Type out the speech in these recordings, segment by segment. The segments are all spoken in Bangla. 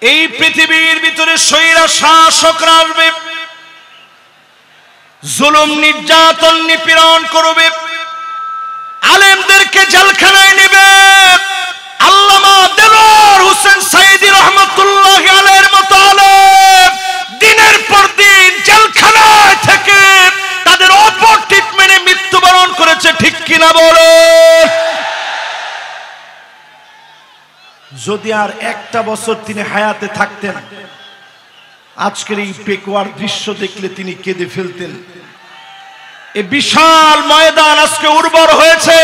এই পৃথিবীর ভিতরে স্বৈরা শাসকরা আসবে, জুলুম নির্যাতন নিপীড়ন করবে, আলেমদেরকে জেলখানায় নেবে। আল্লামা দেলোয়ার হোসেন সাইদি রহমাতুল্লাহ আলাইহির মতো আলেম দিনের পর দিন জেলখানায় থেকে তাদের অপর ট্রিটমেন্টে মৃত্যুবরণ করেছে, ঠিক কিনা বলো? যদি আর একটা বছর তিনি হায়াতে থাকতেন, আজকের এই পেকুয়ার দৃশ্য দেখলে তিনি কেঁদে ফেলতেন। এই বিশাল ময়দান আজকে উর্বর হয়েছে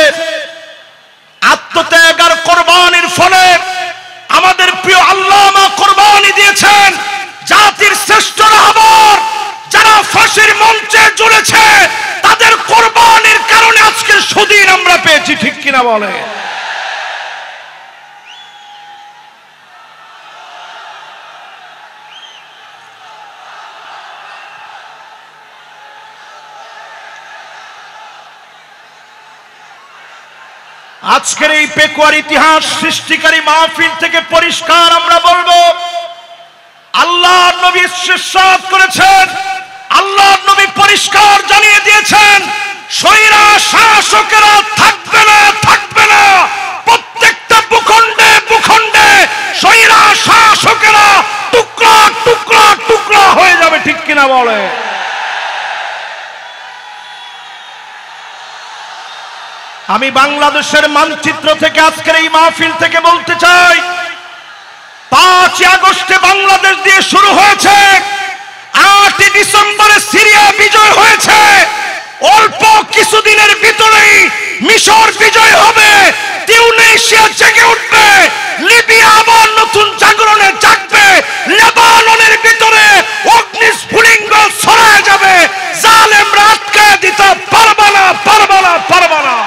আত্মত্যাগ আর কোরবানির ফলে। আমাদের প্রিয় আল্লামা কোরবানি দিয়েছেন, জাতির শ্রেষ্ঠ রাহবার যারা ফাঁসির মঞ্চে ঝুলেছে তাদের কোরবানির কারণে আজকের সুদিন আমরা পেয়েছি, ঠিক কিনা বলে? আজকের এই পেকুয়ার ইতিহাস সৃষ্টিকারী মাহফিল থেকে পরিষ্কার আমরা বলবো, আল্লাহর নবী ইরশাদ করেছেন, আল্লাহর নবী পরিষ্কার জানিয়ে দিয়েছেন, স্বৈরা শাসকেরা থাকবে না, থাকবে না। প্রত্যেকটা ভূখণ্ডে ভূখণ্ডে স্বৈরা শাসকেরা টুকরা টুকরা টুকরা হয়ে যাবে, ঠিক কিনা বলে? আমি বাংলাদেশের মানচিত্র থেকে আজকের এই মাহফিল থেকে বলতে চাই, 5 আগস্টে বাংলাদেশ দিয়ে শুরু হয়েছে, 8 ডিসেম্বরে সিরিয়া বিজয় হয়েছে, অল্প কিছুদিনের ভিতরেই মিশর বিজয় হবে, তিউনিসিয়া জেগে উঠবে, লিবিয়া আবার নতুন জাগরণে জাগবে, লেবাননের ভিতরে অগ্নিস্ফুলিঙ্গ ছড়ায় যাবে, জালেমরা আটকায় দিতে পারবে না, পারবে না, পারবে না।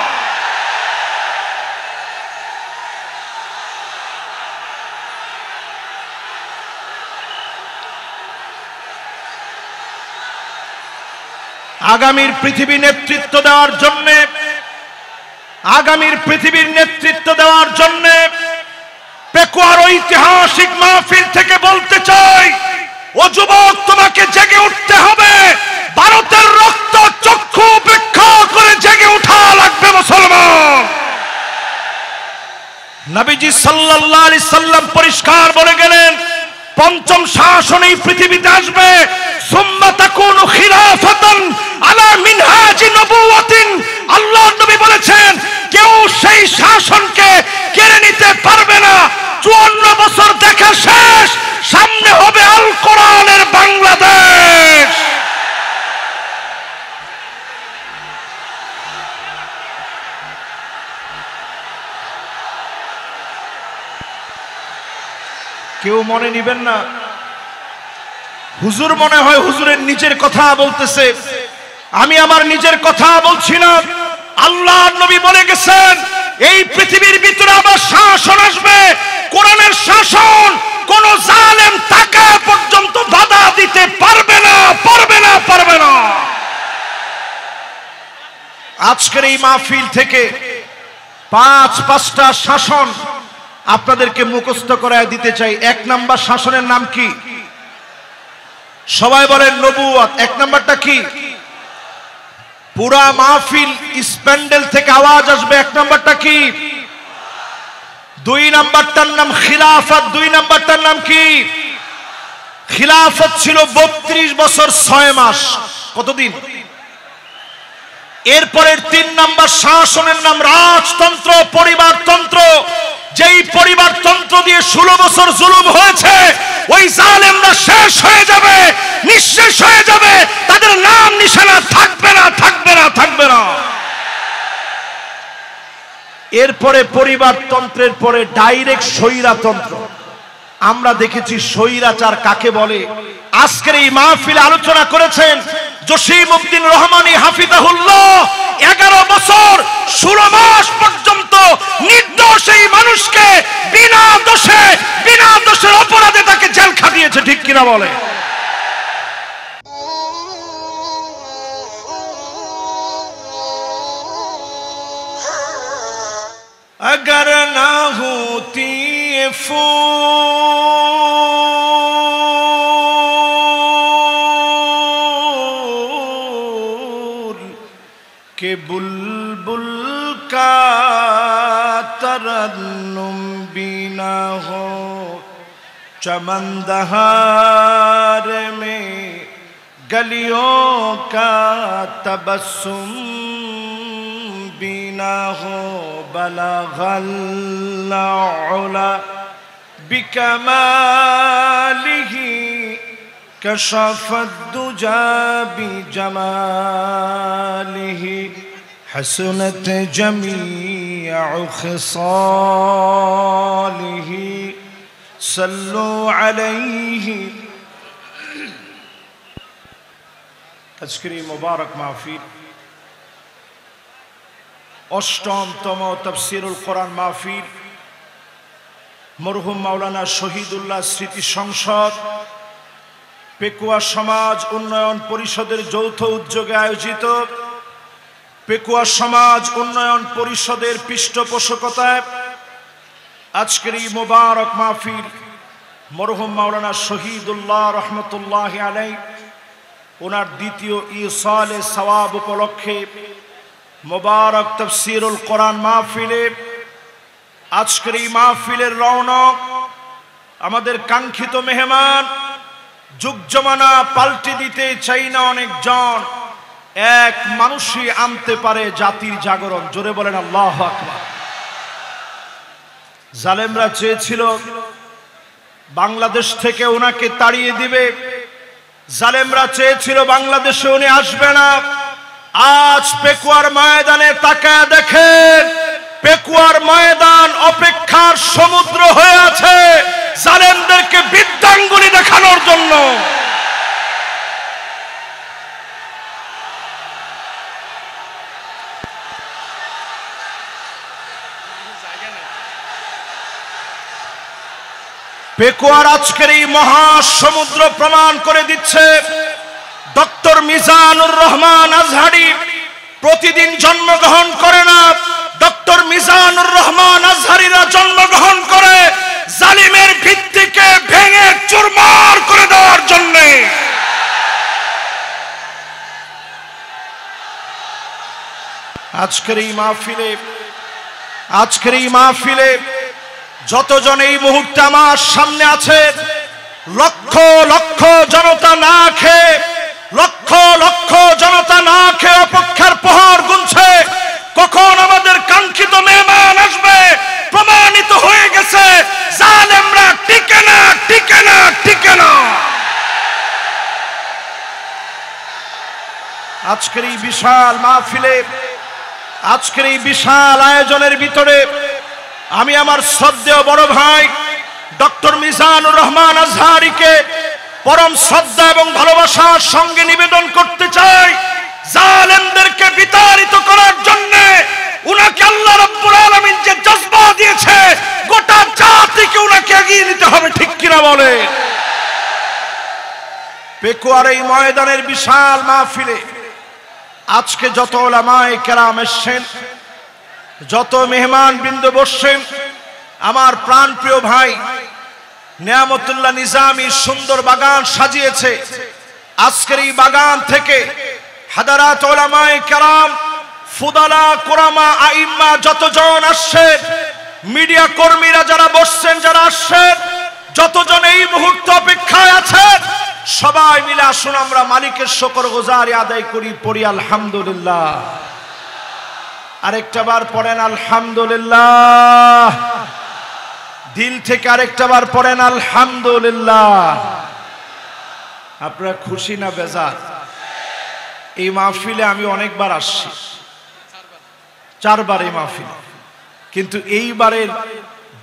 আগামীর পৃথিবী নেতৃত্ব দেওয়ার জন্য, আগামীর পৃথিবীর নেতৃত্ব দেওয়ার জন্য পেকুয়ার ঐতিহাসিক মাহফিল থেকে বলতে চাই, ও যুবক, তোমাকে জেগে উঠতে হবে। ভারতের রক্ত চক্ষু উপেক্ষা করে জেগে ওঠা লাগবে মুসলমান। নবীজি সাল্লাল্লাহু আলাইহি সাল্লাম পরিষ্কার বলে গেলেন, পঞ্চম শাসন এই পৃথিবীতে আসবে, সুম্মা তাকুনু খিলাফাতান আলা মিনহাজি নবুওয়াতিন। আল্লাহর নবী বলেছেন, কেউ সেই শাসনকে কেড়ে নিতে পারবে না। 54 বছর দেখা শেষ, সামনে হবে আল কোরআনের বাংলাদেশ। কেউ মনে নিবেন না, হুজুর মনে হয় হুজুরের নিজের কথা বলতেছে, আমি আমার নিজের কথা বলছি না। আল্লাহর নবী বলে গেছেন, এই পৃথিবীর ভিতরে আবার শাসন আসবে, কোরআনের শাসন। কোন জালেম টাকা পর্যন্ত বাধা দিতে পারবে না, পারবে না, পারবে না। আজকের এই মাহফিল থেকে 5টা শাসন আপনাদেরকে মুখস্থ করায় দিতে চাই। 1 নাম্বার শাসনের নাম কি? সবাই বলেন নবুয়ত। 1 নাম্বারটা কি? পুরা মাহফিল স্প্যান্ডেল থেকে আওয়াজ আসবে, 1 নাম্বারটা কি? 2 নাম্বারটার নাম খিলাফত। 2 নাম্বারটার নাম কি? খিলাফত ছিল 32 বছর 6 মাস। কতদিন? এরপরের 3 নাম্বার শাসনের নাম রাজতন্ত্র, পরিবারতন্ত্র। যেই পরিবারতন্ত্র দিয়ে 16 বছর জুলুম হয়েছে, ওই জালেমরা শেষ হয়ে যাবে, নিঃশেষ হয়ে যাবে, তাদের নাম নিশানা থাকবে না, থাকবে না, থাকবে না। এরপরে পরিবারতন্ত্রের পরে ডাইরেক্ট স্বৈরাতন্ত্র। আমরা দেখেছি স্বৈরাচার কাকে বলে। আজকের এই মাহফিলে আলোচনা করেছেন জসিমউদ্দিন রহমানী হাফিজাহুল্লাহ। 11 বছর 16 মাস পর্যন্ত নির্দোষ এই মানুষকে বিনা দোষের অপরাধে তাকে জেল খাটিয়েছে, ঠিক কিনা বলে? अगर ना होती ये फूल कि बुलबुल का तरन्नुम भी ना हो, चमनदहार में गलियों का तबस्सुम भी ना हो, बलगल उला बिकमालिही कशफद्दुजा बिजमालिही हसनत जमीअ खिसालिही सल्लु अलैहि। আজকের এই মুবারক মাহফিল অষ্টমতম তাফসীরুল কোরআন মাহফিল মরহুম মাওলানা শহীদুল্লাহ স্মৃতি সংসদ পেকুয়া সমাজ উন্নয়ন পরিষদের যৌথ উদ্যোগে আয়োজিত, পেকুয়া সমাজ উন্নয়ন পরিষদের পৃষ্ঠপোষকতায় আজকের এই মুবারক মাহফিল মরহুম মাওলানা শহীদুল্লাহ রহমতুল্লাহি আলাইহি ওনার দ্বিতীয় ইসালে সওয়াব উপলক্ষে মুবারক তাফসীরুল কোরআন মাহফিলে আজকের এই মাহফিলের রৌনক আমাদের কাঙ্ক্ষিত মেহমান, যুগ জমানা পাল্টে দিতে চাই না অনেকজন, এক মানুষই আনতে পারে জাতির জাগরণ। জোরে বলেন আল্লাহু আকবার। জালেমরা চেয়েছিল বাংলাদেশ থেকে ওনাকে তাড়িয়ে দিবে, জালেমরা চেয়েছিল বাংলাদেশে উনি আসবে না। আজ পেকুয়ার ময়দানে তাকায় দেখেন, পেকুয়ার ময়দান অপেক্ষার সমুদ্র হয়ে আছে জালেমদেরকে বৃদ্ধাঙ্গুলি দেখানোর জন্য। পেকুয়ার আজকের এই মহাসমুদ্র প্রমাণ করে দিচ্ছে ডক্টর মিজানুর রহমান আজহারি প্রতিদিন জন্মগ্রহণ করে না, ডক্টর মিজানুর রহমান আজহারিরা জন্মগ্রহণ করে জালিমের ভিত্তিকে ভেঙে চুরমার করে দেওয়ার জন্য। আজকের এই মাহফিলে যতজন এই মুহূর্তে আমার সামনে আছে, লক্ষ লক্ষ জনতা না খেয়ে, লক্ষ লক্ষ জনতা না খেয়ে অপেক্ষার প্রহর গুনছে কখন আমাদের কাঙ্ক্ষিত মেহমান আসবে। প্রমাণিত হয়ে গেছে জালেমরা টিকে না, টিকে না, টিকে না। আজকের এই বিশাল মাহফিলে, আজকের এই বিশাল আয়োজনের ভিতরে আমি আমার শ্রদ্ধেয় বড় ভাই ডক্টর মিজানুর রহমান আজহারিকে পরম শ্রদ্ধা এবং ভালোবাসার সঙ্গে নিবেদন করতে চাই, জালেমদেরকে বিতাড়িত করার জন্য উনাকে আল্লাহ রাব্বুল আলামিন যে জজবা দিয়েছে গোটা জাতিকে উনাকে এগিয়ে নিতে হবে, ঠিক কিনা বলে। পেকুয়ার এই ময়দানের বিশাল মাহফিলে আজকে যত উলামায়ে কেরাম এসেছেন, যত মেহমান বৃন্দ বসছেন, আমার প্রাণ প্রিয় ভাই নিয়ামতুল্লাহ নিজামী সুন্দর বাগান সাজিয়েছে। আজকের এই বাগান থেকে হাদারাত উলামায়ে কেরাম, ফুদালা, কুরামা, আইম্মা যতজন আসছেন, মিডিয়া কর্মীরা যারা বসছেন, যারা আসছেন, যতজন এই মুহূর্তে অপেক্ষায় আছেন, সবাই মিলে আসুন আমরা মালিকের শুকরগুজারি আদায় করি, পড়ি আলহামদুলিল্লাহ। আরেকটা বার পড়েন আলহামদুলিল্লাহ, দিল থেকে আরেকটা বার পড়েন আলহামদুলিল্লাহ। আপনারা খুশি না বেজার? এই মাহফিলে আমি অনেকবার আসছি, 4 বার এই মাহফিলে, কিন্তু এইবারের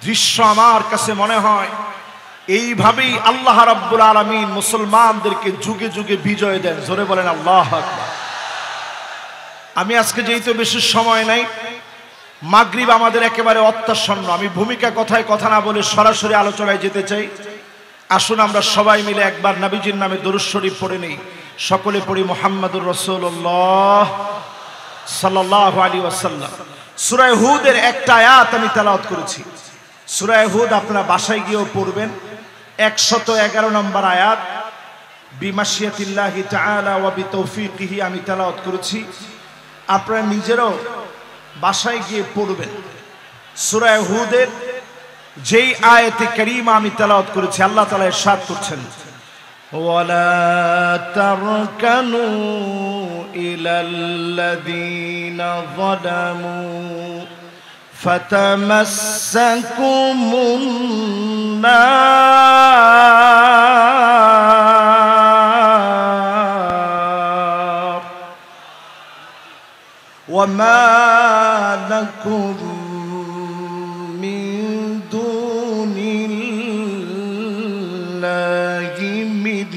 দৃশ্য আমার কাছে মনে হয় এইভাবেই আল্লাহ রাব্বুল আলামিন মুসলমানদেরকে যুগে যুগে বিজয় দেন। জোরে বলেন আল্লাহু আকবার। আমি আজকে যেহেতু বেশি সময় নাই, মাগরিব আমাদের একেবারে অত্যাসন্ন, আমি ভূমিকা কথায় কথা না বলে সরাসরি আলোচনায় যেতে চাই। আসুন আমরা সবাই মিলে একবার নবীজির নামে দরুদ শরীফ পড়ে নেই। সকলে পড়ি মুহাম্মাদুর রাসূলুল্লাহ সাল্লাল্লাহু আলাইহি ওয়াসাল্লাম। সূরা হুদের একটা আয়াত আমি তেলাওয়াত করেছি, সূরা হুদ আপনারা বাসায় গিয়েও পড়বেন। 111 নম্বর আয়াত, বিমাশিয়াতিল্লাহি তাআলা ওয়া বিতৌফিকিহি আমি তেলাওয়াত করেছি। আপনারা নিজেরাও বাসায় গিয়ে পড়বেন। সূরা হুদের যেই আয়াতে কারীমা আমি তেলাওয়াত করেছি, আল্লাহ তাআলা ইরশাদ করছেন, ওয়ালা তারকানু ইলাল্লাযীনা যালামু ফাতামাসসাকুমুন নার ওয়ামা লাকুম মিন দুনিল্লাহি মিন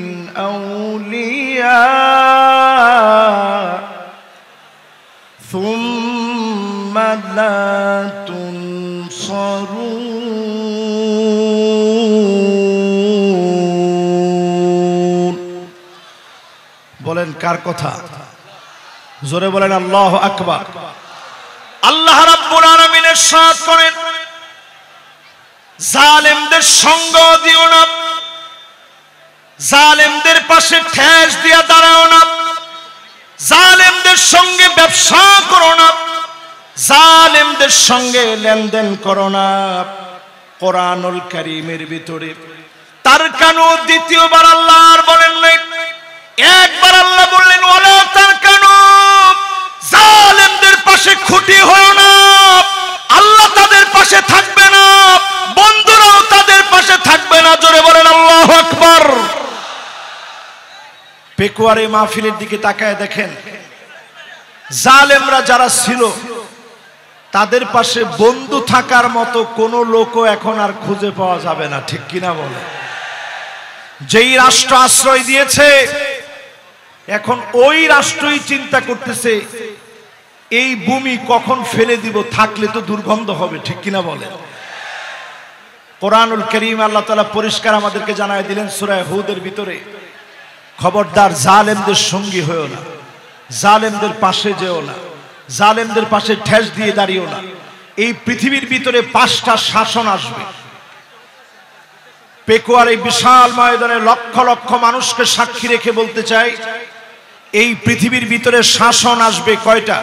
আউলিয়া সুম্মা লা তুনসারুন। বলেন কার কথা? জোরে বলেন আল্লাহু আকবার। আল্লাহ রাব্বুল আলামিন ইরশাদ করেন, জালেমদের সঙ্গ দিও না, জালেমদের পাশে ঠেস দিয়া দাঁড়াও না, জালেমদের সঙ্গে ব্যবসা করো না, জালেমদের সঙ্গে লেনদেন করো না। কোরআনুল কারীমের ভিতরে তার কানু দ্বিতীয়বার আল্লাহ আর বলেন নাই, একবার আল্লাহ বললেন ওয়ালা তার কানু, জালেমদের পাশে খুঁটি হও না, আল্লাহ তাদের পাশে থাকবে না, বন্ধুরাও তাদের পাশে থাকবে না। জোরে বলেন আল্লাহু আকবার। পেকুয়ারে মাহফিলের দিকে তাকায় দেখেন, জালেমরা যারা ছিল তাদের পাশে বন্ধু থাকার মতো কোনো লোকও এখন আর খুঁজে পাওয়া যাবে না, ঠিক কিনা বলে? যেই রাষ্ট্র আশ্রয় দিয়েছে এখন ওই রাষ্ট্রই চিন্তা করতেছে এই ভূমি কখন ফেলে দিব, থাকলে তো দুর্গন্ধ হবে, ঠিক কিনা বলে? কোরআনুল কারীম আল্লাহ তাআলা পরিষ্কার আমাদেরকে জানায় দিলেন সূরা হুদের ভিতরে, খবরদার জালেমদের সঙ্গী হয়েও না, জালেমদের পাশে যেও না, জালেমদের পাশে ঠেস দিয়ে দাঁড়িয়েও না। এই পৃথিবীর ভিতরে 5টা শাসন আসবে। পেকুয়ার এই বিশাল ময়দানে লক্ষ লক্ষ মানুষকে সাক্ষী রেখে বলতে চাই, এই পৃথিবীর ভিতরে শাসন আসবে কয়টা?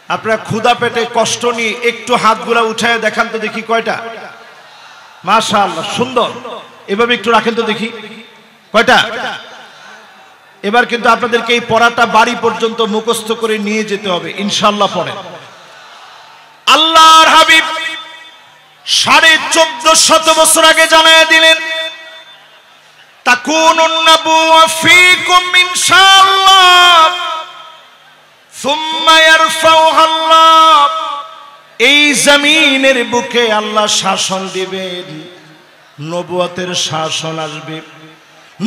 আপনারা ক্ষুধা পেটে কষ্ট নিয়ে একটু হাতগুলা উঠায় দেখান তো দেখি কয়টা? মাশাআল্লাহ, সুন্দর। এভাবে একটু রাখেন তো দেখি কয়টা। এবার কিন্তু আপনাদেরকে এই পড়াটা বাড়ি পর্যন্ত মুখস্থ করে নিয়ে যেতে হবে ইনশাআল্লাহ। পড়েন। আল্লাহর হাবিব 1450 বছর আগে জানায় দিলেন, তাকুনুন নাবুওয়া ফীকুম ইনশাআল্লাহ সুম্মা ইয়ারফাউহা আল্লাহ। এই জমিনের বুকে আল্লাহ শাসন দিবেন, নবুয়তের শাসন আসবে,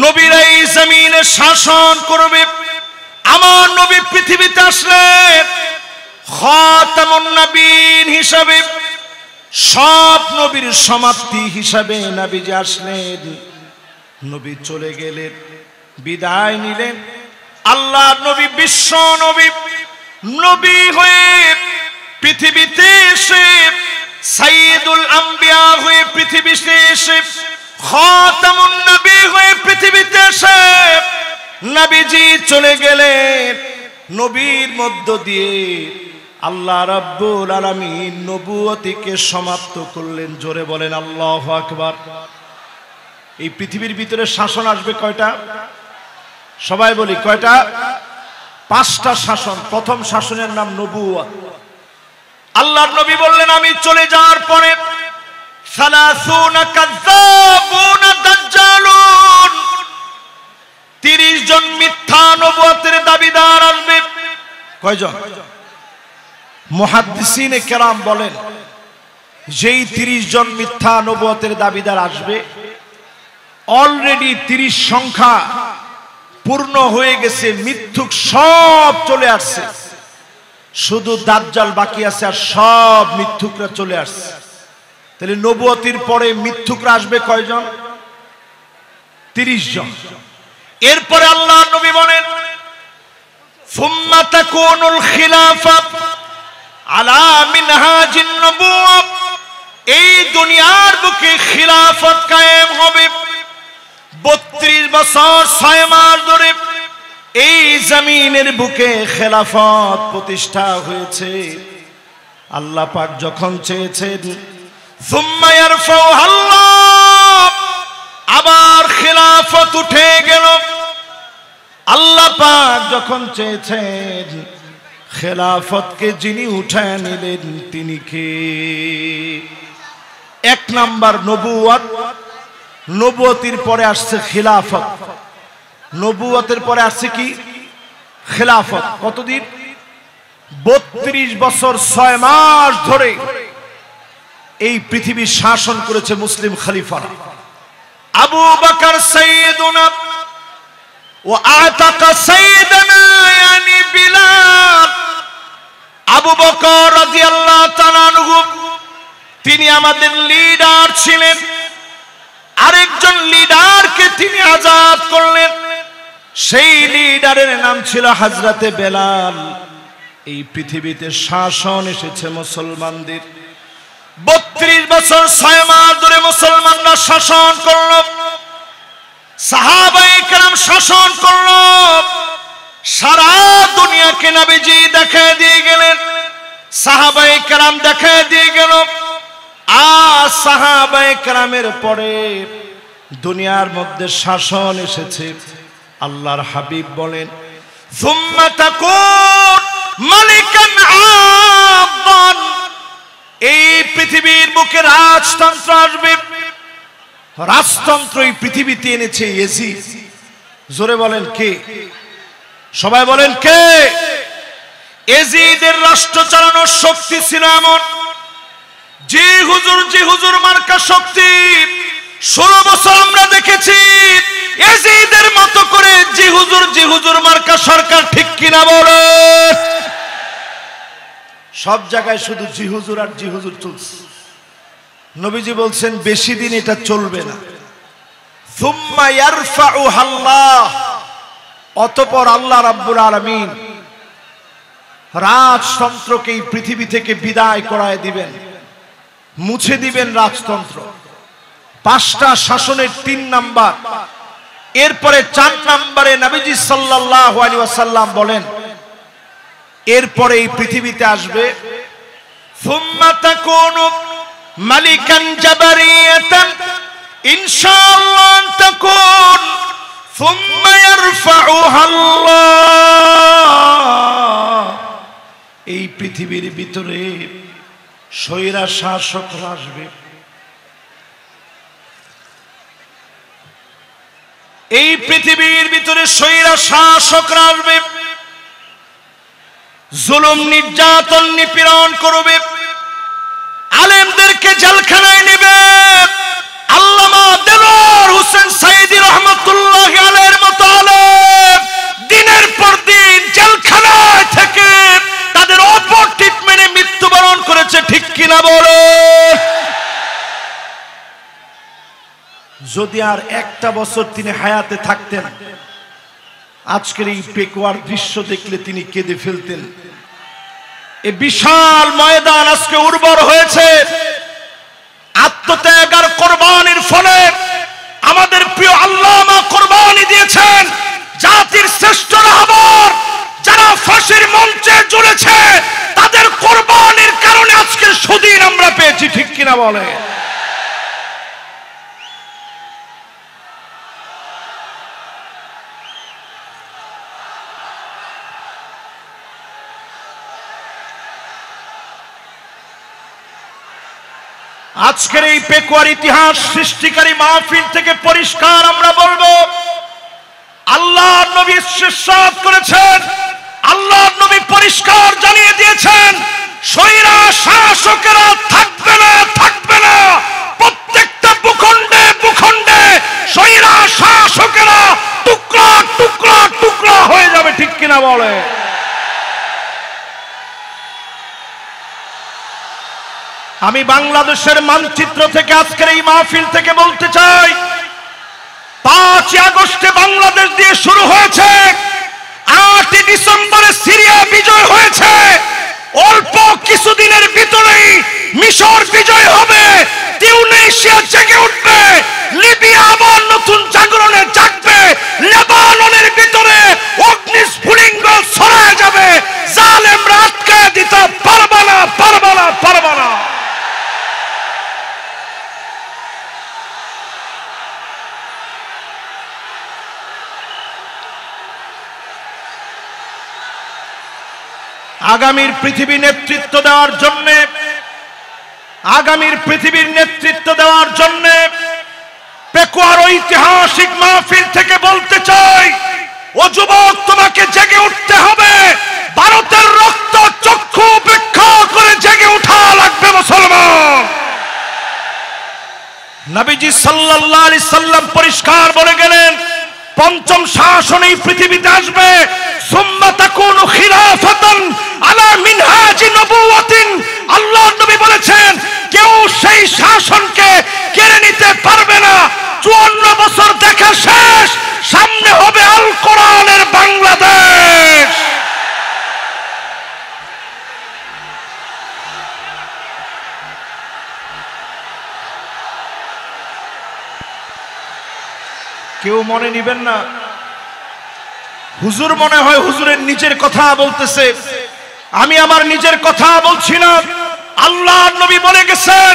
নবীরা এই জমিনে শাসন করবে। আমার নবী পৃথিবীতে আসলেন খাতামুন নবীন হিসাবে, সব নবীর সমাপ্তি হিসাবে নবীজি আসলেন। নবী চলে গেলেন, বিদায় নিলেন। আল্লাহ নবী বিশ্ব নবী, নবী হয়ে পৃথিবীতে এসে, সাইয়্যিদুল আম্বিয়া হয়ে পৃথিবীতে এসে, খাতামুন নবী হয়ে পৃথিবীতে এসে নবীজি চলে গেলেন। নবীর মধ্য দিয়ে আল্লাহ রাব্বুল আলামিন নবুয়তিকে সমাপ্ত করলেন। জোরে বলেন আল্লাহু আকবার। এই পৃথিবীর ভিতরে শাসন আসবে কয়টা? সবাই বলি কয়টা? 5টা শাসন। প্রথম শাসনের নাম নবুয়ত। আল্লাহর নবী বললেন, আমি চলে যাওয়ার পরে 30 কাযযাবুন দাজ্জালুন, 30 জন মিথ্যা নবুয়তের দাবিদার আসবে। কয়জন? মুহাদ্দিসিনে কেরাম বলেন, যেই 30 জন মিথ্যা নবুয়তের দাবিদার আসবে, অলরেডি 30 সংখ্যা পূর্ণ হয়ে গেছে, মিথ্যুক সব চলে আসছে, শুধু দাজ্জাল বাকি আছে, আর সব মিথ্যুকরা চলে আসছে। তাহলে নবুয়তির পরে মিথ্যুকরা আসবে কয়জন? 30 জন। এরপরে আল্লাহ নবী বলেন, সুম্মা তাকুনুল খিলাফা আলা মিনহাজিন নবুওয়া, এই দুনিয়ার বুকে খিলাফত কায়েম হবে। 32 বছর 6 মাস ধরে এই জমিনের বুকে খেলাফত প্রতিষ্ঠা হয়েছে। আল্লাহ পাক যখন চেয়েছেন সুম্মা ইয়ারফাউহা আল্লাহ, আবার খেলাফত উঠে গেল। আল্লাহ পাক যখন চেয়েছেন খেলাফতকে যিনি উঠায় নিলেন তিনি কে? এক নাম্বার নবুয়ত, নবুয়তের পরে আসছে খিলাফত। নবুয়তের পরে আসছে কি? খিলাফত। কতদিন? 32 বছর 6 মাস ধরে এই পৃথিবী শাসন করেছে মুসলিম খলিফারা। আবু বকর সাইয়্যিদুনা ওয়া আতাকা সাইয়্যিদানা ইয়ানি বিলাল। আবু বকর রাদিয়াল্লাহু তাআলা আনহু তিনি আমাদের লিডার ছিলেন। আরেকজন লিডারকে তিনি আজাদ করলেন, সেই লিডারের নাম ছিল হযরতে বেলাল। এই পৃথিবীতে শাসন এসেছে মুসলমানদের। 32 বছর 6 মাস ধরে মুসলমানরা শাসন করল, সাহাবায়ে কেরাম শাসন করল, সারা দুনিয়াকে নবীজি দেখায় দিয়ে গেলেন, সাহাবায়ে কেরাম দেখায় দিয়ে গেল। আর সাহাবায়ে কেরামের পরে দুনিয়ার মধ্যে শাসন এসেছে। আল্লাহর হাবিব বলেন সুম্মা তাকুন মালিকান আবান, এই পৃথিবীর বুকে রাজতন্ত্র আসবে। রাজতন্ত্র এই পৃথিবীতে এনেছে ইয়াজিদ। জোরে বলেন কে? সবাই বলেন কে? ইয়াজিদের রাষ্ট্র চালানোর শক্তি ছিল এমন, জি হুজুর মার্কা শক্তি 16 বছর আমরা দেখেছি। ইয়াজিদের মতো করে জি হুজুর মার্কা সরকার, ঠিক কিনা বলে? সব জায়গায় শুধু জি হুজুর আর জি হুজুর চলছে। নবীজি বলছেন বেশি দিন এটা চলবে না। সুম্মা ইয়ারফাউহা আল্লাহ, অতঃপর আল্লাহ রাব্বুল আলামিন রাজতন্ত্রকে এই পৃথিবী থেকে বিদায় করায় দিবেন, মুছে দিবেন রাজতন্ত্র। 5টা শাসনের 3 নাম্বার। এরপরে 4 নম্বরে নবীজি সাল্লাল্লাহু আলাইহি ওয়াসাল্লাম বলেন এরপরে এই পৃথিবীতে আসবে সুম্মা তাকুনু মালিকান জাবারিয়াতান ইনশাআল্লাহ তাকুন সুম্মা ইয়ারফাউহা আল্লাহ। এই পৃথিবীর ভিতরে স্বৈরা শাসকরা আসবে। এই পৃথিবীর ভিতরে স্বৈরা শাসকরা আসবে, জুলুম নির্যাতন নিপীড়ন করবে, আলেমদেরকে জেলখানায় নেবে। আল্লামা দেলোয়ার হোসেন সাইদি রহমাতুল্লাহি আলাইহির মতো আলেম দিনের পর দিন জেলখানায় থেকে তাদের অপর ট্রিটমেন্টে মৃত্যুবরণ করেছে, ঠিক কিনা বলো? যদি আর একটা বছর তিনি হায়াতে থাকতেন, আজকের এই পেকুয়ার দৃশ্য দেখলে তিনি কেঁদে ফেলতেন। এই বিশাল ময়দান আজকে উর্বর হয়েছে আত্মত্যাগ আর কোরবানির ফলে। আমাদের প্রিয় আল্লামা কোরবানি দিয়েছেন, জাতির শ্রেষ্ঠ রাহবার যারা ফাঁসির মঞ্চে ঝুলেছে তাদের কোরবানির কারণে আজকে সুদিন আমরা পেয়েছি, ঠিক কিনা বলে? আজকের এই পেকুয়ার ইতিহাস সৃষ্টিকারী মাহফিল থেকে পরিষ্কার আমরা বলবো, আল্লাহর নবী ইরশাদ করেছেন, আল্লাহর নবী পরিষ্কার জানিয়ে দিয়েছেন স্বৈরা শাসকেরা থাকবে না, থাকবে না। প্রত্যেকটা ভূখণ্ডে ভূখণ্ডে স্বৈরা শাসকেরা টুকরা টুকরা টুকরা হয়ে যাবে, ঠিক কিনা বলে? আমি বাংলাদেশের মানচিত্র থেকে আজকের এই মাহফিল থেকে বলতে চাই, 5 আগস্টে বাংলাদেশ দিয়ে শুরু হয়েছে, 8 ডিসেম্বরে সিরিয়া বিজয় হয়েছে, অল্প কিছুদিনের ভিতরেই মিশর বিজয় হবে, তিউনিসিয়া জেগে উঠবে, লিবিয়া আবার নতুন জাগরণে জাগবে, লেবাননের ভিতরে আগামীর পৃথিবী নেতৃত্ব দেওয়ার জন্য, আগামীর পৃথিবীর নেতৃত্ব দেওয়ার জন্য পেকুয়ার ঐতিহাসিক মাহফিল থেকে বলতে চাই, ও যুবক, তোমাকে জেগে উঠতে হবে। ভারতের রক্ত চক্ষু উপেক্ষা করে জেগে ওঠা লাগবে মুসলমান। নবীজি সাল্লাল্লাহু আলাইহি সাল্লাম পরিষ্কার বলে গেলেন, পঞ্চম শাসন এই পৃথিবীতে আসবে। সুম্মা তাকুনু খিলাফাতান আলা মিনহাজি নবুওয়াতিন। আল্লাহর নবী বলেছেন, কেউ সেই শাসনকে কেড়ে নিতে পারবে না। 54 বছর দেখা শেষ, সামনে হবে আল কোরআনের বাংলাদেশ। কেউ মনে নিবেন না, হুজুর মনে হয় হুজুরের নিজের কথা বলতেছে, আমি আমার নিজের কথা বলছি না। আল্লাহর নবী বলে গেছেন,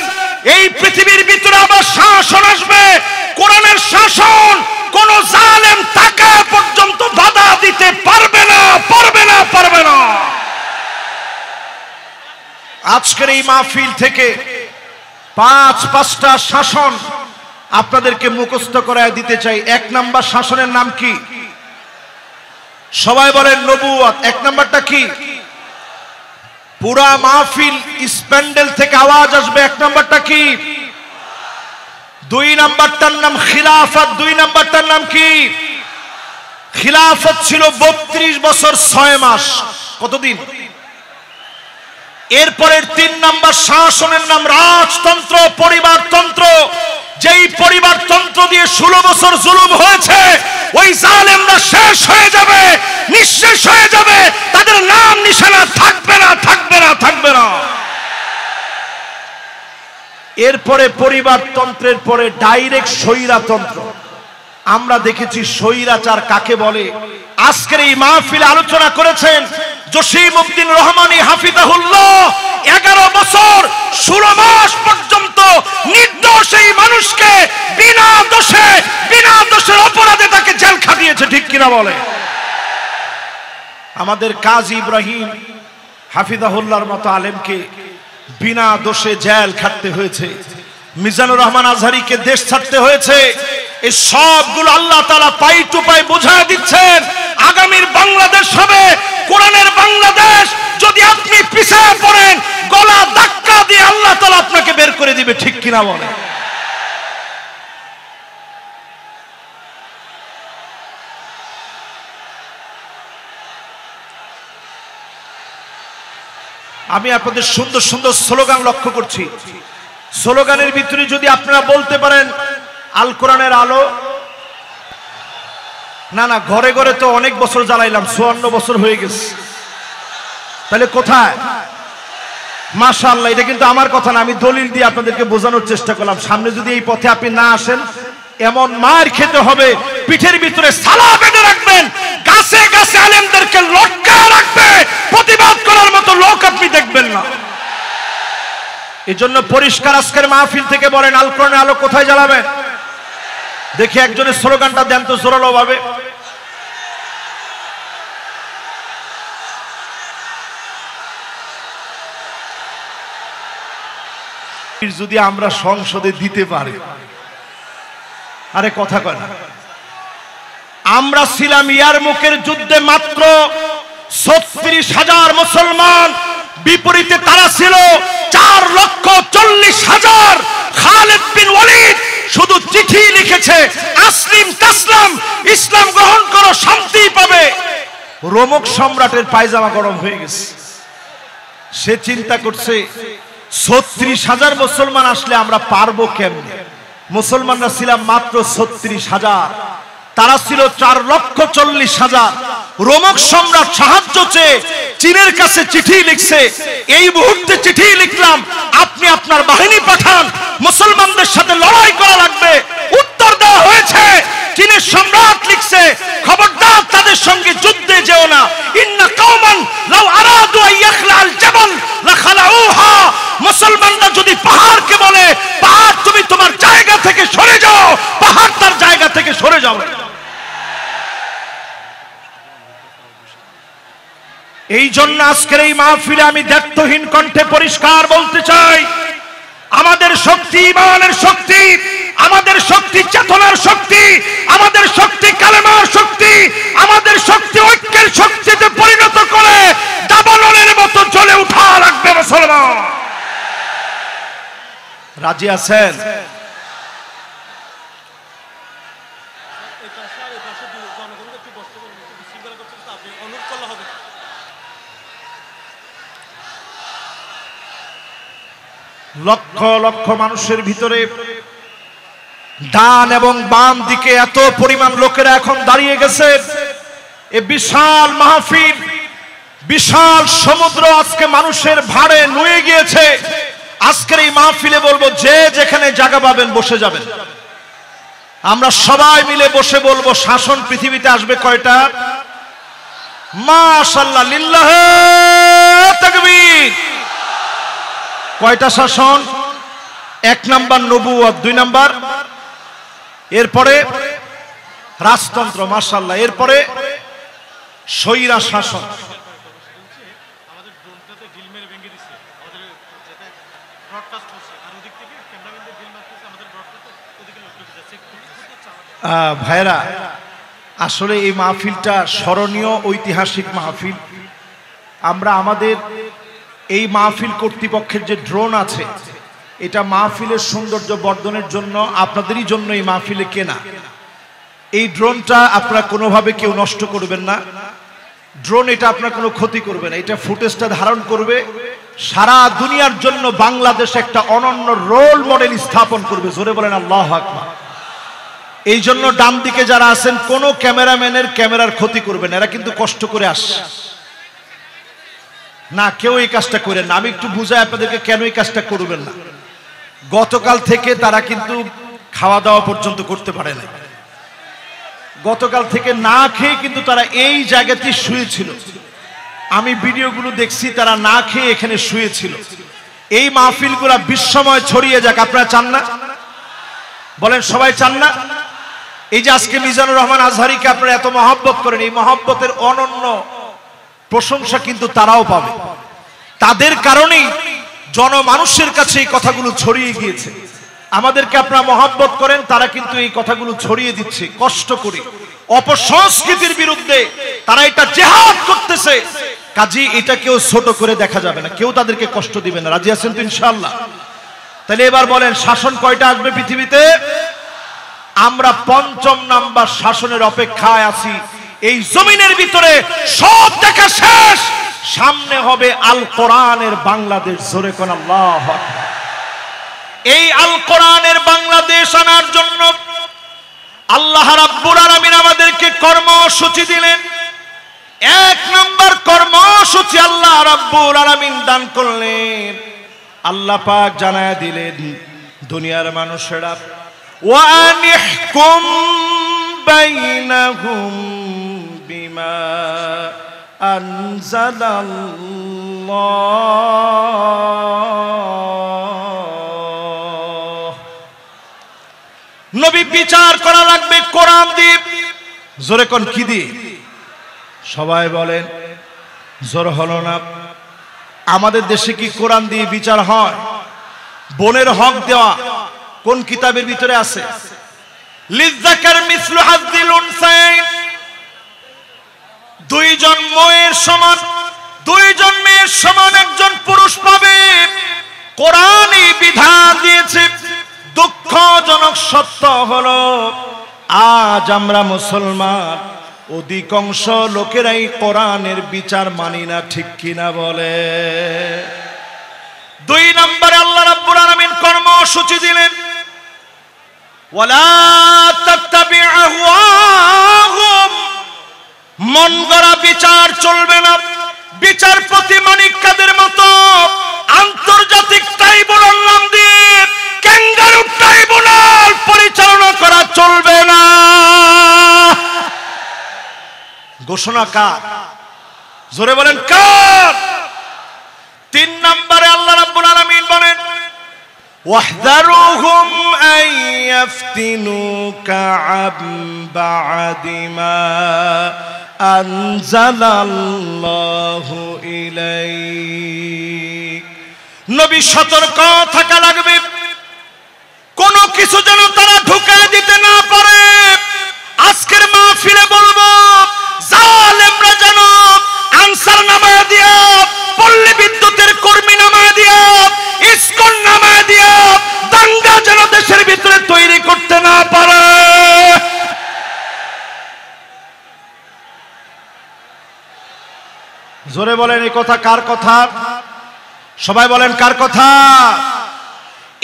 এই পৃথিবীর ভিতরে আবার শাসন আসবে, কোরআনের শাসন। কোন জালেম টাকা পর্যন্ত বাধা দিতে পারবে না, পারবে না, পারবে না। আজকের এই মাহফিল থেকে 5-5টা শাসন আপনাদেরকে মুখস্থ করায় দিতে চাই। 1 নাম্বার শাসনের নাম কি? সবাই বলেন নবুয়ত। 1 নাম্বারটা কি? পুরা মাহফিল স্প্যান্ডেল থেকে আওয়াজ আসবে। 1 নাম্বারটা কি? 2 নাম্বারটার নাম খিলাফত। 2 নাম্বারটার নাম কি? খিলাফত ছিল 32 বছর 6 মাস। কতদিন? এরপরের 3 নাম্বার শাসনের নাম রাজতন্ত্র, পরিবারতন্ত্র। যেই পরিবারতন্ত্র দিয়ে 16 বছর জুলুম হয়েছে, ওই জালেমরা শেষ হয়ে যাবে, নিঃশেষ হয়ে যাবে, তাদের নাম নিশানা থাকবে না, থাকবে না, থাকবে না। এরপরে পরিবারতন্ত্রের পরে ডাইরেক্ট স্বৈরাতন্ত্র। আমরা দেখেছি স্বৈরাচার কাকে বলে। আজকের এই মাহফিলে আলোচনা করেছেন জসিমউদ্দিন রহমানী হাফিজাহুল্লাহ। 11 বছর 16 মাস পর্যন্ত নির্দোষ এই মানুষকে বিনা দোষের অপরাধে তাকে জেল খাটিয়েছে, ঠিক কিনা বলে? আমাদের কাজী ইব্রাহিম হাফিজাহুল্লাহর মতো আলেমকে বিনা দোষে জেল খাটতে হয়েছে, মিজানুর রহমান আজহারীকে দেশ ছাড়তে হয়েছে। এই সবগুলো আল্লাহ তাআলা পাই টু পাই বোঝায় দিচ্ছেন। আগামীর বাংলাদেশ হবে কোরআনের বাংলাদেশ। যদি আপনি পিছায় পড়েন, গলা ধাক্কা দিয়ে আল্লাহ তাআলা আপনাকে বের করে দিবে, ঠিক কিনা বলে? আমি আপনাদের সুন্দর সুন্দর স্লোগান লক্ষ্য করছি। স্লোগানের ভিতরে যদি আপনারা বলতে পারেন আল কোরআনের আলো, না না, ঘরে ঘরে তো অনেক বছর জ্বালাইলাম, 54 বছর হয়ে গেছে, তাহলে কোথায়? মাশাআল্লাহ, এটা কিন্তু আমার কথা না, আমি দলিল দিয়ে আপনাদেরকে বোঝানোর চেষ্টা করলাম। সামনে যদি এই পথে আপনি না আসেন, এমন মার খেতে হবে, পিঠের ভিতরে সালা বেঁধে রাখবেন, গাছে গাছে আলেমদেরকে লটকায় রাখবে, প্রতিবাদ করার মতো লোক আপনি দেখবেন না। এজন্য পরিষ্কার আজকের মাহফিল থেকে বলেন, আল কোরআনের আলো কোথায় জ্বালাবেন? দেখি একজনের স্লোগানটা দেন তো জোরালো ভাবে। যদি আমরা সংসদে দিতে পারি, আরে কথা কয় না। আমরা ছিলাম ইয়ারমুকের যুদ্ধে মাত্র 36,000 মুসলমান, বিপরীতে তারা ছিল 4,40,000। খালিদ বিন ওয়ালিদ শুধু চিঠি লিখেছে, আসলিম তাসলাম, ইসলাম গ্রহণ করো, শান্তি পাবে। রোমক সম্রাটের পায়জামা গরম হয়ে গেছে। সে চিন্তা করছে 36,000 মুসলমান আসলে আমরা পারবো কেমনে? মুসলমানরা ছিলাম মাত্র 36,000, তারা ছিল 4,40,000। রোমক সম্রাট সাহায্য চেয়ে চীনের কাছে চিঠি লিখছে, এই মুহূর্তে চিঠি লিখলাম, আপনি আপনার বাহিনী পাঠান, মুসলমানদের সাথে লড়াই করা লাগবে। উত্তর দেওয়া হয়েছে, চীনের সম্রাট লিখছে, খবরদার তাদের সঙ্গে যুদ্ধে যেও না। ইন্না কওমান লাউ আরাদু আইয়াখলাল জাবাল লাখালাউহা। মুসলমানরা যদি পাহাড়কে বলে, পাহাড় তুমি তোমার জায়গা থেকে সরে যাও, পাহাড় তার জায়গা থেকে সরে যাবে। এই জন্য আজকের এই মাহফিলে আমি দায়িত্বহীন কণ্ঠে পরিষ্কার বলতে চাই, আমাদের শক্তি ইমানের শক্তি, আমাদের শক্তি চেতনার শক্তি, আমাদের শক্তি কালেমার শক্তি, আমাদের শক্তি ঐক্যের শক্তিতে পরিণত করে দাবানলের মতো জ্বলে উঠা লাগবে মুসলমান। রাজি আছেন? লক্ষ লক্ষ মানুষের ভিতরে ডান এবং বাম দিকে এত পরিমাণ লোকেরা এখন দাঁড়িয়ে গেছে। এই বিশাল মাহফিল, বিশাল সমুদ্র আজকে মানুষের ভাড়ে নুয়ে গিয়েছে। আজকের এই মাহফিলে বলবো, যে যেখানে জায়গা পাবেন বসে যাবেন। আমরা সবাই মিলে বসে বলবো, শাসন পৃথিবীতে আসবে কয়টা? মাশাআল্লাহ, লিল্লাহ তাকবীর। কয়টা শাসন? 1 নাম্বার নবুয়ত, 2 নাম্বার এরপরে রাজতন্ত্র, মাশাআল্লাহ, এরপরে স্বৈরা শাসন। ভাইরা, আসলে এই মাহফিলটা স্মরণীয় ঐতিহাসিক মাহফিল। আমরা আমাদের এই মাহফিল কর্তৃপক্ষের যে ড্রোন আছে, এটা মাহফিলের সৌন্দর্য বর্ধনের জন্য আপনাদেরই জন্য এই মাহফিলে কেনা। এই ড্রোনটা আপনারা কোনোভাবে কেউ নষ্ট করবেন না। ড্রোন এটা আপনার কোনো ক্ষতি করবে না। এটা ফুটেজটা ধারণ করবে, সারা দুনিয়ার জন্য বাংলাদেশ একটা অনন্য রোল মডেল স্থাপন করবে। জোরে বলেন আল্লাহু আকবার। এই জন্য ডান দিকে যারা আছেন, কোনো ক্যামেরাম্যানের ক্যামেরার ক্ষতি করবেন। এরা কিন্তু কষ্ট করে আসে না, কেউ এই কাজটা করেন না। আমি একটু বুঝাই আপনাদেরকে কেন এই কাজটা করবেন না। গতকাল থেকে তারা কিন্তু খাওয়া দাওয়া পর্যন্ত করতে পারে না। গতকাল থেকে না খেয়ে কিন্তু তারা এই জায়গাতেই শুয়েছিল। আমি ভিডিওগুলো দেখছি, তারা না খেয়ে এখানে শুয়েছিল। এই মাহফিলগুলো বিশ্বময় ছড়িয়ে যাক, আপনারা চান না? বলেন, সবাই চান না? এই যে আজকে মিজানুর রহমান আজহারীকে আপনারা এত মহব্বত করেন, এই মহব্বতের অনন্য প্রশংসা কিন্তু তারাও পাবে। তাদের কারণেই জনমানুষের কাছে এই কথাগুলো ছড়িয়ে গিয়েছে। আমাদেরকে আপনারা মহব্বত করেন, তারা কিন্তু এই কথাগুলো ছড়িয়ে দিচ্ছে কষ্ট করে। অপসংস্কৃতির বিরুদ্ধে তারা এটা জিহাদ করতেছে। কাজী এটা কেউ ছোট করে দেখা যাবে না, কেউ তাদেরকে কষ্ট দিবে না। রাজি আছেন তো ইনশাআল্লাহ? তাহলে এবার বলেন, শাসন কয়টা আসবে পৃথিবীতে? আমরা ৫ম নাম্বার শাসনের অপেক্ষায় আছি। এই জমিনের ভিতরে সব দেখা শেষ, সামনে হবে আল কোরআনের বাংলাদেশ। জোরে কোন আল্লাহু আকবার। এই আল কোরআনের বাংলাদেশ আনার জন্য আল্লাহ রাব্বুল আলামিন আমাদেরকে কর্মসূচি দিলেন। 1 নম্বর কর্মসূচি আল্লাহ রাব্বুল আলামিন দান করলেন। আল্লাহ পাক জানায় দিলেন, দুনিয়ার মানুষেরা, ওয়া আনিহকুম বাইনাহুম বিমা আনজালাল্লাহ। নবী বিচার করা লাগবে কোরআন দিয়ে। জোরে কোন কি দিয়ে? সবাই বলেন, জোর হলো না। আমাদের দেশে কি কোরআন দিয়ে বিচার হয়? বোনের হক দেওয়া কোন কিতাবের ভিতরে আছে? লিযাকার মিসলু হাযিল উনসাইন। 2 জন মেয়ের সমান, 2 জন মেয়ের সমান একজন পুরুষ পাবে। কোরআনই বিধান দিয়েছে। দুঃখজনক সত্য হলো, আজ আমরা মুসলমান অধিকাংশ লোকেরাই কোরআনের বিচার মানি না। ঠিক কিনা বলে? 2 নম্বরে আল্লাহ রাব্বুল আলামিন কর্মসূচি দিলেন, ওয়ালা তাত্তাবি আহওয়াহুম। মন গড়া বিচার চলবে না। বিচারপতি মানিক কাদের মতো আন্তর্জাতিক ট্রাইব্যুনাল নাম দিয়ে ক্যাঙ্গারু ট্রাইব্যুনাল পরিচালনা করা চলবে না। ঘোষণা কার? জোরে বলেন কার? 3 নম্বরে আল্লাহ রাব্বুল আলামিন বলেন, ওয়াহদারুহুম আইয়াফতিনুকা আম বা'দি মা আনজালাল্লাহু ইলাইক। নবী সতর্ক থাকা লাগবে, কোন কিছু যেন তারা ঢুকায় দিতে না পারে। আজকের মাহফিলে বলবো, জালেমরা যেন আনসার নামায় দিয়া, পল্লী বিদ্যুতের কর্মী নামায় দিয়া, ইসকন নামায় দিয়া দাঙ্গা যেন দেশের ভিতরে তৈরি করতে না পারে। জোরে বলেন, এই কথা কার কথা? সবাই বলেন কার কথা?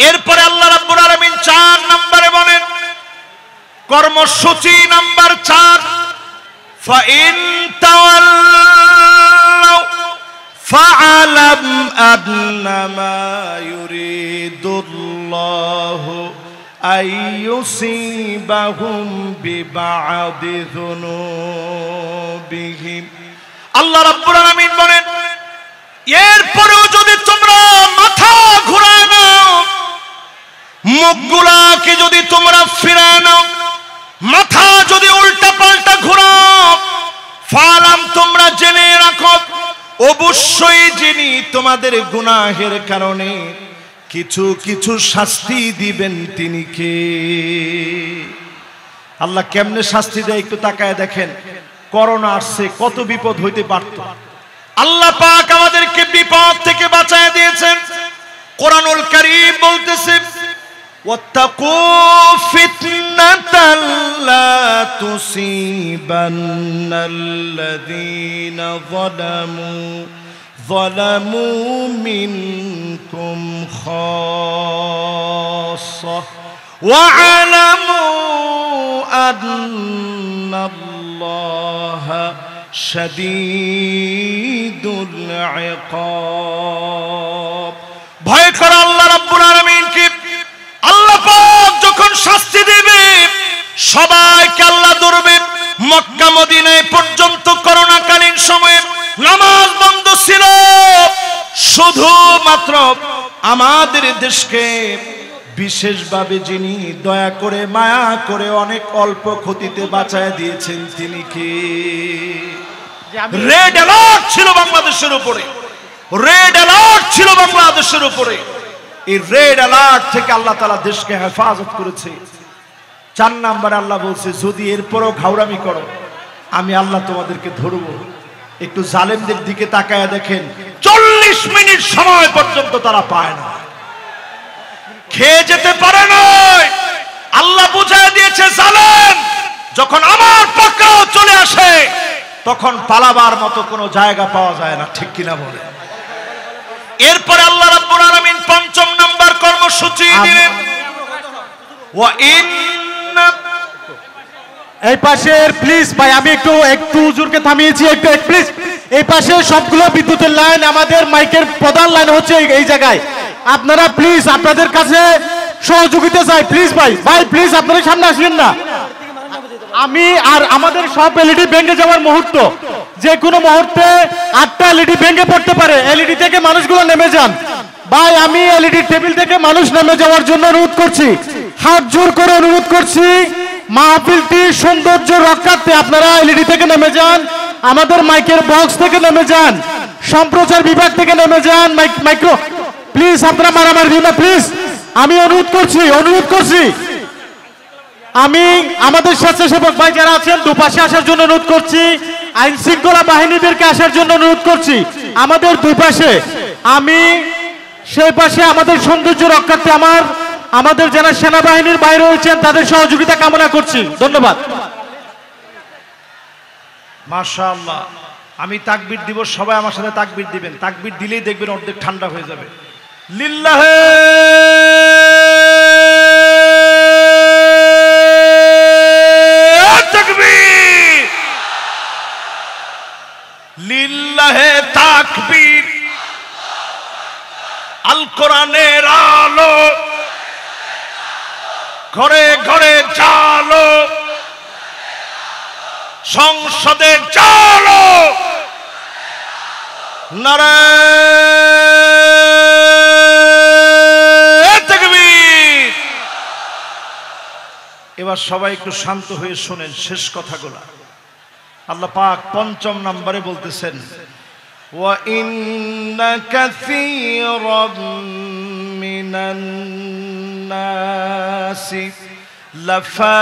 এরপরে আল্লাহ রাব্বুল আলামিন 4 নম্বরে বলেন, কর্মসূচি নাম্বার 4, ফাইন তাওয়াল্লাউ ফাআলাম আন্নামা ইউরিদুল্লাহু আইয়ুসিবাহুম বিবাদি যুনুবিহিম। আল্লাহ রাব্বুল আলামিন বলেন, এরপরেও যদি তোমরা মাথা ঘুরায় নাও, মুখগুলাকে যদি তোমরা ফিরায় নাও, মাথা যদি উল্টা পাল্টা ঘুরাও, ফালাম তোমরা জেনে রাখো, অবশ্যই যিনি তোমাদের গুনাহের কারণে কিছু কিছু শাস্তি দিবেন তিনি কে? আল্লাহ কেমনে শাস্তি দেয় একটু তাকায় দেখেন। করোনা আসছে, কত বিপদ হইতে পারত। আল্লাহ পাক আমাদেরকে বিপদ থেকে বাঁচায় দিয়েছেন। কোরআনুল কারীম বলতেছে, ওয়াত্তাকু ফিতনাতাল লা তুসিবান্নাল্লাযীনা যালামু মিনকুম খাসসাহ ওয়া'লামু আন্নাল্লাহা শাদীদুল ইকাব। ভয় করো আল্লাহ রাব্বুল আলামিনকে। আল্লাহ পাক যখন শাস্তি দিবে সবাইকে আল্লাহ ধরবে। মক্কা মদিনায় পর্যন্ত করোনাকালীন সময়ে নামাজ বন্ধ ছিল, শুধুমাত্র আমাদের দেশকে বিশেষভাবে যিনি দয়া করে মায়া করে অনেক অল্প ক্ষতিতে বাঁচায় দিয়েছেন তিনি কে? রেড অ্যালার্ট ছিল বাংলাদেশের উপরে, রেড অ্যালার্ট ছিল বাংলাদেশের উপরে। এই রেড অ্যালার্ট থেকে আল্লাহ তাআলা দেশকে হেফাজত করেছে। 4 নম্বরে আল্লাহ বলছে, যদি এরপরও ঘাউরামি করো আমি আল্লাহ তোমাদেরকে ধরবো। একটু জালেমদের দিকে তাকায় দেখেন, 40 মিনিট সময় পর্যন্ত তারা পায় না, খেয়ে যেতে পারে না। আল্লাহ বুঝায় দিয়েছে, জালেম যখন আমার পাকড়াও চলে আসে তখন পালাবার মতো কোনো জায়গা পাওয়া যায় না, ঠিক কিনা বলে? এরপরে আল্লাহ রাব্বুল আলামিন 5 নম্বর কর্মসূচি দিলেন, ওয়া ইন্না। এই পাশের প্লিজ ভাই, আমি একটু হুজুরকে থামিয়েছি, একটু প্লিজ। এই পাশে সবগুলো বিদ্যুতের লাইন, আমাদের মাইকের প্রধান লাইন হচ্ছে এই জায়গায়। আপনারা প্লিজ আপনাদের কাছে সহযোগিতা চাই, প্লিজ ভাই প্লিজ আপনারা সামনে আসবেন না। আমি আর আমাদের সব এলইডি ভেঙে যাওয়ার মুহূর্ত, যে কোনো মুহূর্তে 8টা এলইডি ভেঙে পড়তে পারে। এলইডি থেকে মানুষগুলো নেমে যান ভাই। আমি এলইডি টেবিল থেকে মানুষ নেমে যাওয়ার জন্য অনুরোধ করছি, হাত জোর করে অনুরোধ করছি। মাহফিলটি সৌন্দর্য রক্ষার্থে আপনারা এলইডি থেকে নেমে যান, আমাদের মাইকের বক্স থেকে নেমে যান, সম্প্রচার বিভাগ থেকে নেমে যান, মাইক্রো প্লিজ আপনারা মারামারি দিন না প্লিজ। আমি অনুরোধ করছি। আমি আমাদের স্বেচ্ছাসেবক ভাই যারা আছেন দুপাশে আসার জন্য অনুরোধ করছি, আইন শৃঙ্খলা বাহিনীদেরকে আসার জন্য অনুরোধ করছি আমাদের দুই পাশে। আমি সেই পাশে আমাদের সৌন্দর্য রক্ষার্থে আমাদের যারা সেনাবাহিনীর বাইরে রয়েছেন তাদের সহযোগিতা কামনা করছি। ধন্যবাদ। মাশাআল্লাহ। আমি তাকবীর দিব, সবাই আমার সাথে তাকবীর দিবেন। তাকবীর দিলেই দেখবেন অর্ধেক ঠান্ডা হয়ে যাবে। লিল্লাহে তাকবীর, লিল্লাহে তাকবীর। আল কোরআনের আলো ঘরে ঘরে চালো, সংসদে চালো, নারায়ে তাকবীর। এবার সবাই একটু শান্ত হয়ে শোনেন শেষ কথাগুলো। আল্লাহ পাক ৫ম নম্বরে বলতেছেন ওয়া ইন্না কাসীরাম মিনান নাসি লাফাসিকুন।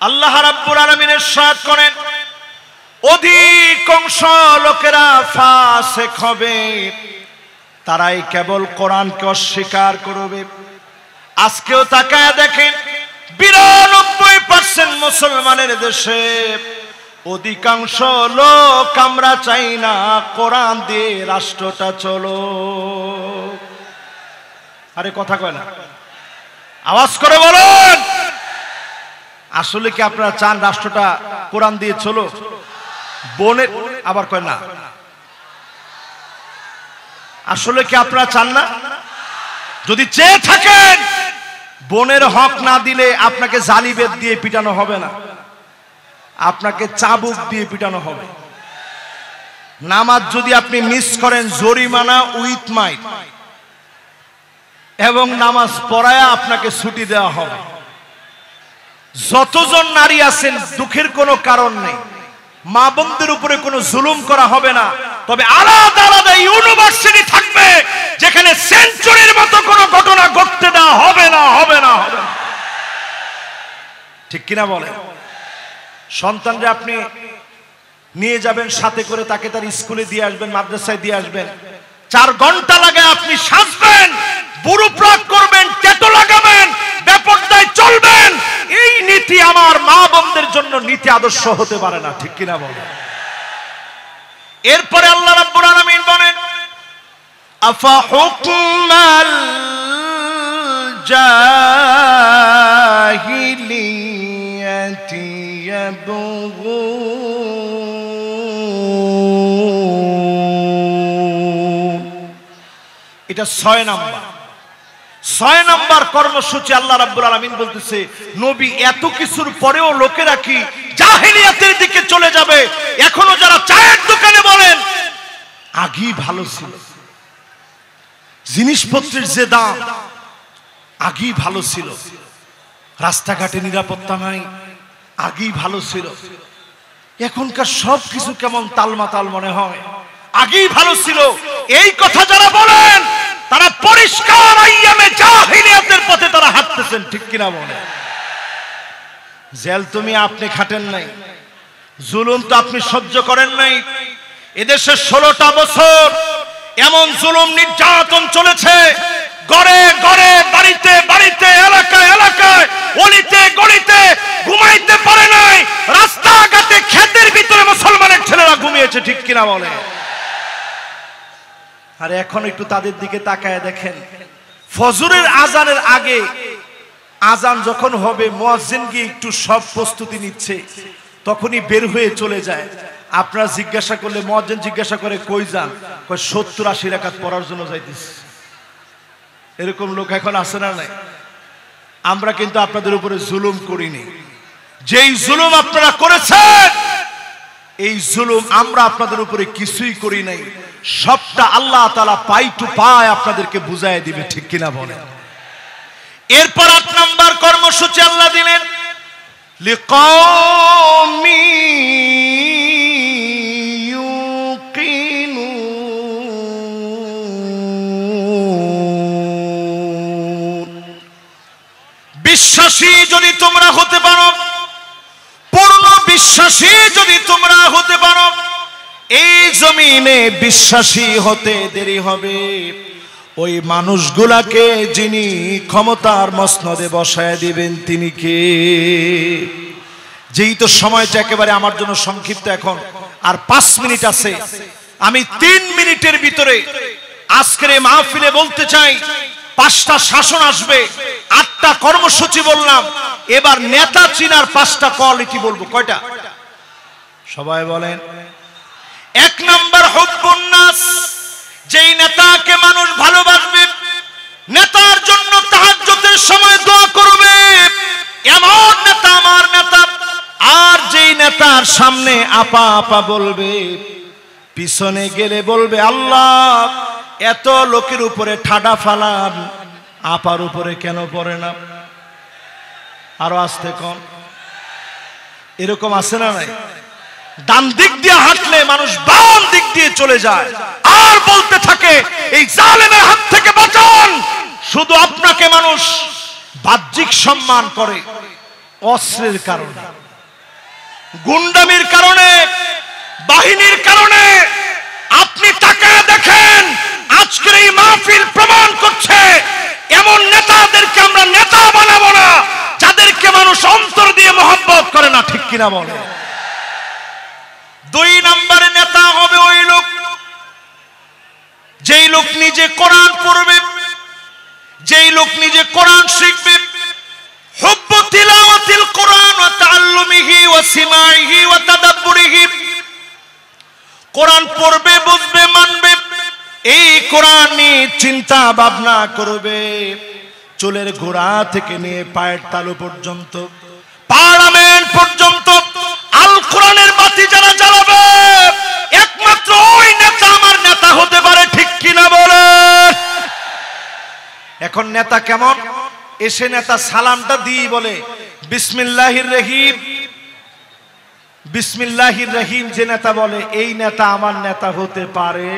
আল্লাহ রাব্বুল আলামিন ইরশাদ করেন অধিকাংশ লোকেরা ফাসিক হবে, তারাই কেবল কোরআনকে অস্বীকার করবে। আজকেও তাকায় দেখেন ৯২% মুসলমানের দেশে অধিকাংশ লোক আমরা চাই না কোরআন দিয়ে রাষ্ট্রটা চলো। আরে কথা কয় না, আওয়াজ করে বলেন, আসলে কি আপনারা চান রাষ্ট্রটা কোরআন দিয়ে চলো? বোনের আবার কয় না, আসলে কি আপনারা চান না? যদি চেয়ে থাকেন, বোনের হক না দিলে আপনাকে জালিবেদ দিয়ে পিটানো হবে না, আপনাকে চাবুক দিয়ে পিটানো হবে। নামাজ যদি আপনি মিস করেন, জরিমানা উইথ মাইট, এবং নামাজ পড়ায়া আপনাকে ছুটি দেওয়া হবে। যতজন নারী আছেন, দুঃখের কোনো কারণ নেই, মা বোনদের উপরে কোনো জুলুম করা হবে না, তবে আলাদা আলাদা ইউনিভার্সিটি থাকবে যেখানে সেঞ্চুরির মতো কোনো ঘটনা ঘটতে দেওয়া হবে না, হবে না, হবে না। ঠিক কিনা বলেন? সন্তানরা আপনি নিয়ে যাবেন সাথে করে, তাকে তার স্কুলে দিয়ে আসবেন, মাদ্রাসায় দিয়ে আসবেন, 4 ঘন্টা লাগে আপনি সাজবেন, বুড়ো প্রাক করবেন, ট্যাটু লাগাবেন, বেপরদায় চলবেন। এই নীতি আমার মা বোনদের জন্য নীতি আদর্শ হতে পারে না। ঠিক কিনা বলেন? এরপরে আল্লাহ রাব্বুল আলামিন বলেন আফা হুকমাল জাহিলিয়াতি ইয়াবগুন। এটা 6 নম্বর কর্মসূচি। আল্লাহ রাব্বুল আলামিন বলতেছে নবী এত কিছুর পরেও লোকেরা কি জাহিলিয়াতের দিকে চলে যাবে? এখনো যারা চায়ের দোকানে বলেন আগেই ভালো ছিল, জিনিসপত্রের যে দাম আগেই ভালো ছিল, রাস্তাঘাটে নিরাপত্তা নাই, আগেই ভালো ছিল, এখনকার সব কিছু কেমন তালমাতাল মনে হয়, আগেই ভালো ছিল, এই কথা যারা বলেন তারা পরিষ্কার আইয়ামে জাহিলিয়াতের পথে তারা হাঁটতেছেন। ঠিক কিনা বলেন? জেল তুমি আপনি খাটেন নাই, জুলুম তো আপনি সহ্য করেন নাই। এদেশে 16টা বছর এমন জুলুম নির্যাতন চলেছে, ঘরে ঘরে, বাড়িতে বাড়িতে, এলাকায় এলাকায়, অলিতে গলিতে ঘুমাইতে পারে নাই, রাস্তাঘাটে ক্ষেতের ভিতরে মুসলমানের ছেলেরা ঘুমিয়েছে। ঠিক কিনা বলে? আর এখন একটু তাদের দিকে তাকায় দেখেন, ফজরের আজানের আগে, আজান যখন হবে, মুয়াজ্জিন গিয়ে একটু সব প্রস্তুতি নিচ্ছে, তখনই বের হয়ে চলে যায়। আপনারা জিজ্ঞাসা করলে, মুয়াজ্জিন জিজ্ঞাসা করে কই যান? কয় 70-80 রাকাত পড়ার জন্য যাইতেছে। এরকম লোক এখন আছে না নাই? আমরা কিন্তু আপনাদের উপরে জুলুম করিনি। যেই জুলুম আপনারা করেছেন, এই জুলুম আমরা আপনাদের উপরে কিছুই করি নাই, সবটা আল্লাহ তাআলা পাই টু পাই আপনাদেরকে বুঝায় দিবে। ঠিক কিনা বলেন? এরপর 8 নম্বর কর্মসূচি আল্লাহ দিলেন লিকাওমি ইউকিনুন। বিশ্বাসী যদি তোমরা হতে পারো, পূর্ণ বিশ্বাসী যদি তোমরা হতে পারো, এই জমিনে বিশ্বাসী হতে দেরি হবে ওই মানুষগুলাকে যিনি ক্ষমতার মসনদে বসায় দিবেন তিনি কে? যেই তো সময়টা একেবারে আমার জন্য সংক্ষিপ্ত, এখন আর 5 মিনিট আছে, আমি 3 মিনিটের ভিতরে আজকের এই মাহফিলে বলতে চাই 5টা শাসন আসবে, 8টা কর্মসূচি বললাম, এবার নেতা চিনার 5টা কোয়ালিটি বলবো। কয়টা? সবাই বলেন। 1 নম্বর হুব্বুন নাস, যেই নেতাকে মানুষ ভালোবাসবে, নেতার জন্য তাহাজ্জুদের সময় দোয়া করবে, এমন নেতা আমার নেতা। আর যেই নেতার সামনে আপা আপা বলবে, পিছনে গেলে বলবে আল্লাহ এত লোকের উপরে ঠাডা ফালান, আপার উপরে কেন পড়ে না? আরো আসতে কম। এরকম আছে না নাই? ডান দিক দিয়ে হাঁটলে মানুষ বাম দিক দিয়ে চলে যায় আর বলতে থাকে এই জালেমের হাত থেকে বাঁচান। শুধু আপনাকে মানুষ বাহ্যিক সম্মান করে অস্ত্রের কারণে, গুন্ডামির কারণে, বাহিনীর কারণে। আপনি তাকায় দেখেন, আজকের এই মাহফিল প্রমাণ করছে এমন নেতাদেরকে আমরা নেতা বানাবো না যাদেরকে মানুষ অন্তর দিয়ে মহব্বত করে না, ঠিক কিনা বলে? 2 নম্বরে নেতা হবে ওই লোক যেই লোক নিজে কোরআন পড়বে, যেই লোক নিজে কোরআন শিখবে। হুব্বু তিলাওয়াতিল কোরআন ওয়া তাআল্লুমিহি ওয়া সিমাইহি ওয়া তাদাব্বুরিহি। কোরআন পড়বে, বুঝবে, মানবে, এই কোরআন নিয়ে চিন্তা ভাবনা করবে। চুলের গোড়া থেকে নিয়ে পায়ের তালু পর্যন্ত, পার্লামেন্ট পর্যন্ত আল কোরআনের বাতি যারা জ্বালাবে, একমাত্র ওই নেতা আমার নেতা হতে পারে, ঠিক কিনা বলে? এখন নেতা কেমন? এসে নেতা সালামটা দিয়ে বলে বিসমিল্লাহির রহিম, বিসমিল্লাহির রহিম। যে নেতা বলে এই নেতা আমার নেতা হতে পারে।